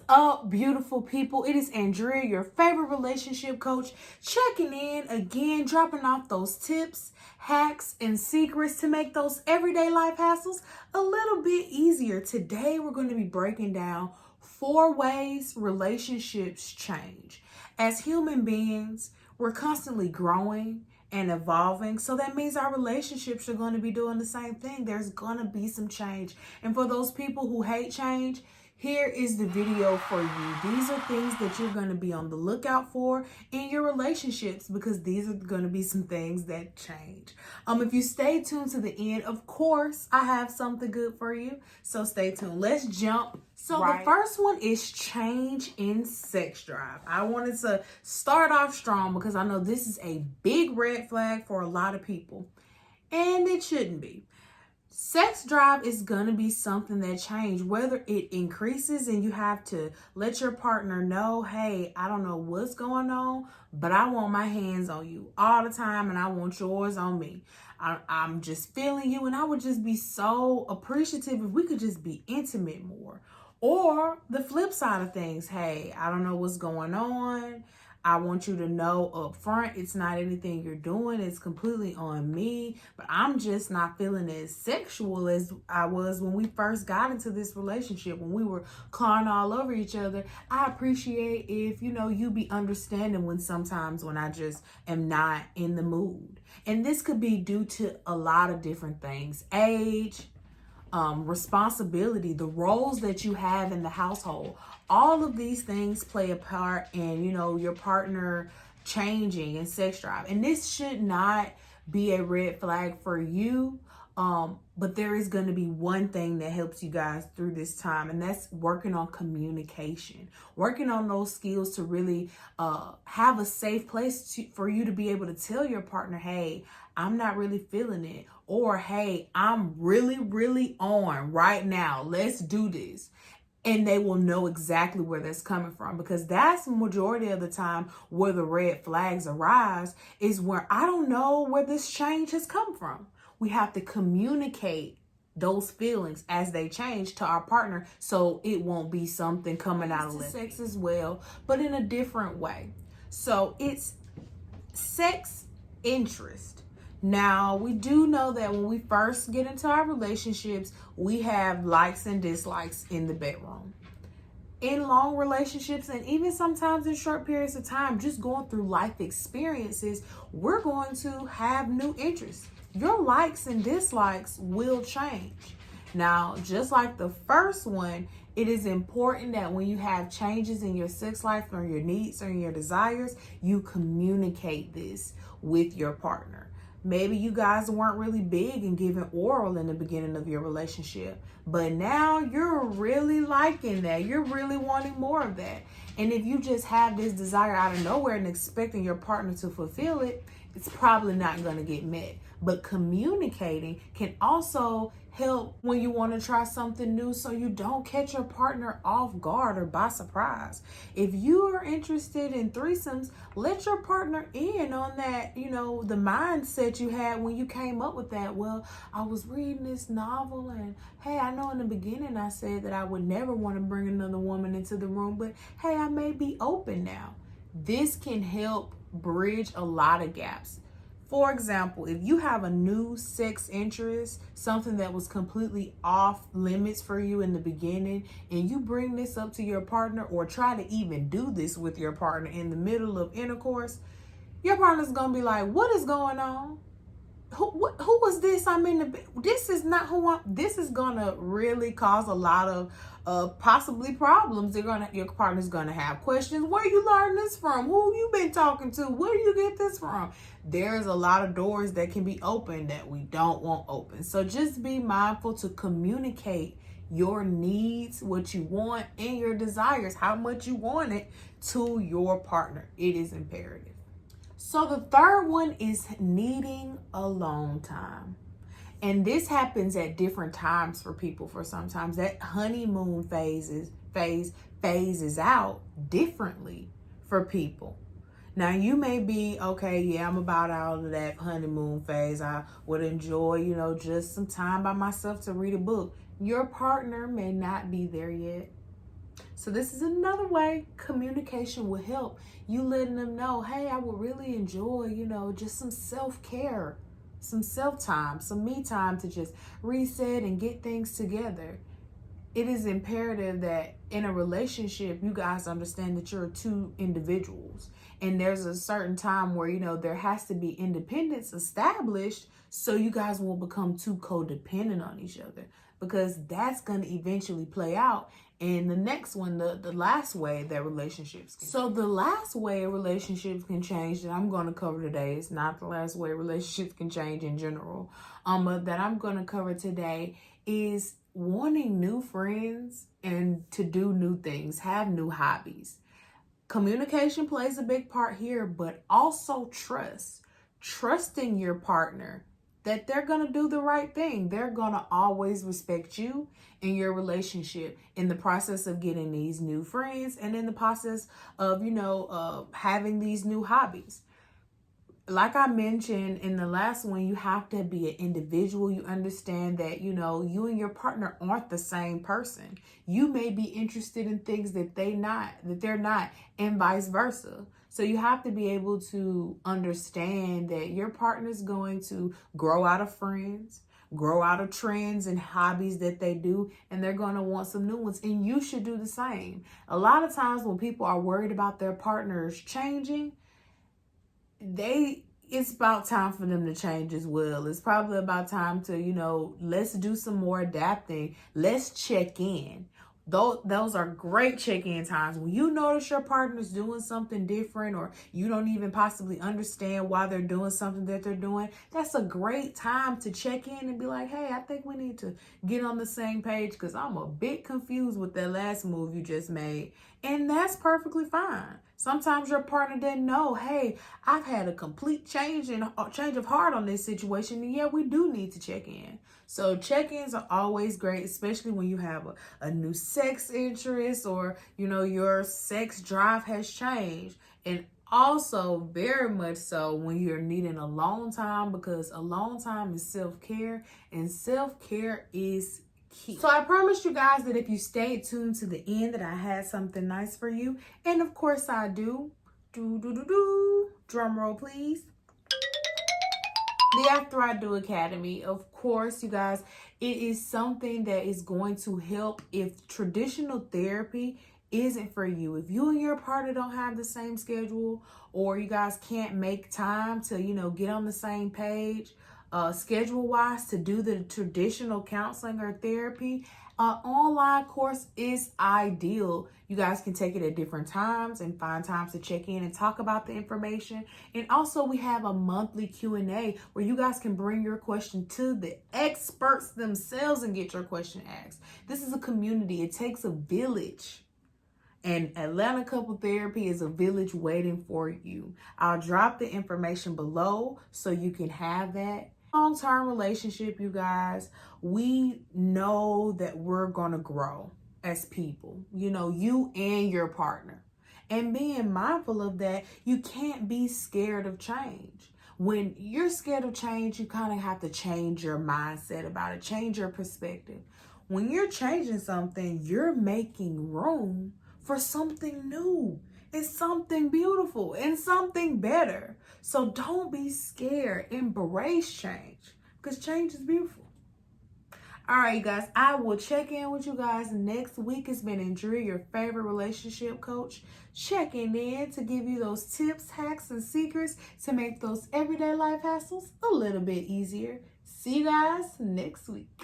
up, beautiful people? It is Andrea, your favorite relationship coach, checking in again, dropping off those tips, hacks, and secrets to make those everyday life hassles a little bit easier. Today, we're going to be breaking down 4 ways relationships change. As human beings, we're constantly growing and evolving. So that means our relationships are going to be doing the same thing. There's going to be some change. And for those people who hate change, here is the video for you. These are things that you're going to be on the lookout for in your relationships, because these are going to be some things that change. If you stay tuned to the end, of course, I have something good for you. So stay tuned. Let's jump. So the first one is change in sex drive. I wanted to start off strong because I know this is a big red flag for a lot of people, and it shouldn't be. Sex drive is going to be something that changes, whether it increases and you have to let your partner know, hey, I don't know what's going on, but I want my hands on you all the time and I want yours on me. I'm just feeling you, and I would just be so appreciative if we could just be intimate more. Or the flip side of things, hey, I don't know what's going on. I want you to know up front, it's not anything you're doing. It's completely on me, but I'm just not feeling as sexual as I was when we first got into this relationship, when we were clawing all over each other. I appreciate if, you be understanding when sometimes when I just am not in the mood. And this could be due to a lot of different things: age, responsibility, the roles that you have in the household. All of these things play a part in, your partner changing in sex drive. And this should not be a red flag for you. But there is going to be one thing that helps you guys through this time, and that's working on communication, working on those skills to really have a safe place for you to be able to tell your partner, hey, I'm not really feeling it, or hey, I'm really, really on right now. Let's do this. And they will know exactly where that's coming from, because that's the majority of the time where the red flags arise, is where I don't know where this change has come from. We have to communicate those feelings as they change to our partner, so it won't be something coming out of sex as well, but in a different way. So it's sex interest. Now, we do know that when we first get into our relationships, we have likes and dislikes in the bedroom. In long relationships, and even sometimes in short periods of time, just going through life experiences, we're going to have new interests. Your likes and dislikes will change. Now, just like the first one, it is important that when you have changes in your sex life or your needs or your desires, you communicate this with your partner. Maybe you guys weren't really big in giving oral in the beginning of your relationship, but now you're really liking that. You're really wanting more of that. And if you just have this desire out of nowhere and expecting your partner to fulfill it, it's probably not going to get met. But communicating can also help when you want to try something new, so you don't catch your partner off guard or by surprise. If you are interested in threesomes, let your partner in on that, the mindset you had when you came up with that. Well, I was reading this novel, and hey, I know in the beginning I said that I would never want to bring another woman into the room, but hey, I may be open now. This can help bridge a lot of gaps. For example, if you have a new sex interest, something that was completely off limits for you in the beginning, and you bring this up to your partner, or try to even do this with your partner in the middle of intercourse, your partner's going to be like, what is going on? Who was this? This is not who I'm. This is going to really cause a lot of possibly problems. Your partner's going to have questions. Where you learn this from? Who you been talking to? Where do you get this from? There's a lot of doors that can be opened that we don't want open. So just be mindful to communicate your needs, what you want, and your desires, how much you want it, to your partner. It is imperative. So the third one is needing alone time. And this happens at different times for people. For sometimes that honeymoon phase is out differently for people. Now, you may be, okay, yeah, I'm about out of that honeymoon phase. I would enjoy, just some time by myself to read a book. Your partner may not be there yet. So this is another way communication will help you, letting them know, hey, I would really enjoy, just some self-care, some self-time, some me time to just reset and get things together. It is imperative that in a relationship, you guys understand that you're two individuals. And there's a certain time where, there has to be independence established so you guys won't become too codependent on each other. Because that's going to eventually play out in the next one, the last way that relationships can. So the last way relationships can change that I'm going to cover today is not the last way relationships can change in general. But that I'm going to cover today is wanting new friends and to do new things, have new hobbies. Communication plays a big part here, but also trusting your partner that they're going to do the right thing. They're going to always respect you in your relationship in the process of getting these new friends and in the process of, having these new hobbies. Like I mentioned in the last one, you have to be an individual. You understand that, you and your partner aren't the same person. You may be interested in things that they're not, and vice versa. So you have to be able to understand that your partner's going to grow out of friends, grow out of trends and hobbies that they do, and they're going to want some new ones. And you should do the same. A lot of times when people are worried about their partners changing, it's about time for them to change as well. It's probably about time to, let's do some more adapting. Let's check in. Those are great check-in times. When you notice your partner's doing something different or you don't even possibly understand why they're doing something that they're doing, that's a great time to check in and be like, hey, I think we need to get on the same page because I'm a bit confused with that last move you just made. And that's perfectly fine. Sometimes your partner didn't know, hey, I've had a complete change of heart on this situation. And yeah, we do need to check in. So check-ins are always great, especially when you have a new sex interest or, your sex drive has changed. And also very much so when you're needing alone time, because alone time is self-care and self-care is key. So I promised you guys that if you stayed tuned to the end that I had something nice for you. And of course I do. Drum roll, please. The After I Do Academy, of course, you guys, it is something that is going to help if traditional therapy isn't for you. If you and your partner don't have the same schedule, or you guys can't make time to, get on the same page, schedule-wise to do the traditional counseling or therapy, online course is ideal. You guys can take it at different times and find times to check in and talk about the information. And also we have a monthly Q&A where you guys can bring your question to the experts themselves and get your question asked. This is a community. It takes a village. And Atlanta Couple Therapy is a village waiting for you. I'll drop the information below so you can have that. Long-term relationship, you guys, we know that we're going to grow as people, you and your partner. And being mindful of that, you can't be scared of change. When you're scared of change, you kind of have to change your mindset about it, change your perspective. When you're changing something, you're making room for something new and something beautiful and something better. So don't be scared. Embrace change because change is beautiful. All right, you guys, I will check in with you guys next week. It's been Andrea, your favorite relationship coach, checking in to give you those tips, hacks, and secrets to make those everyday life hassles a little bit easier. See you guys next week.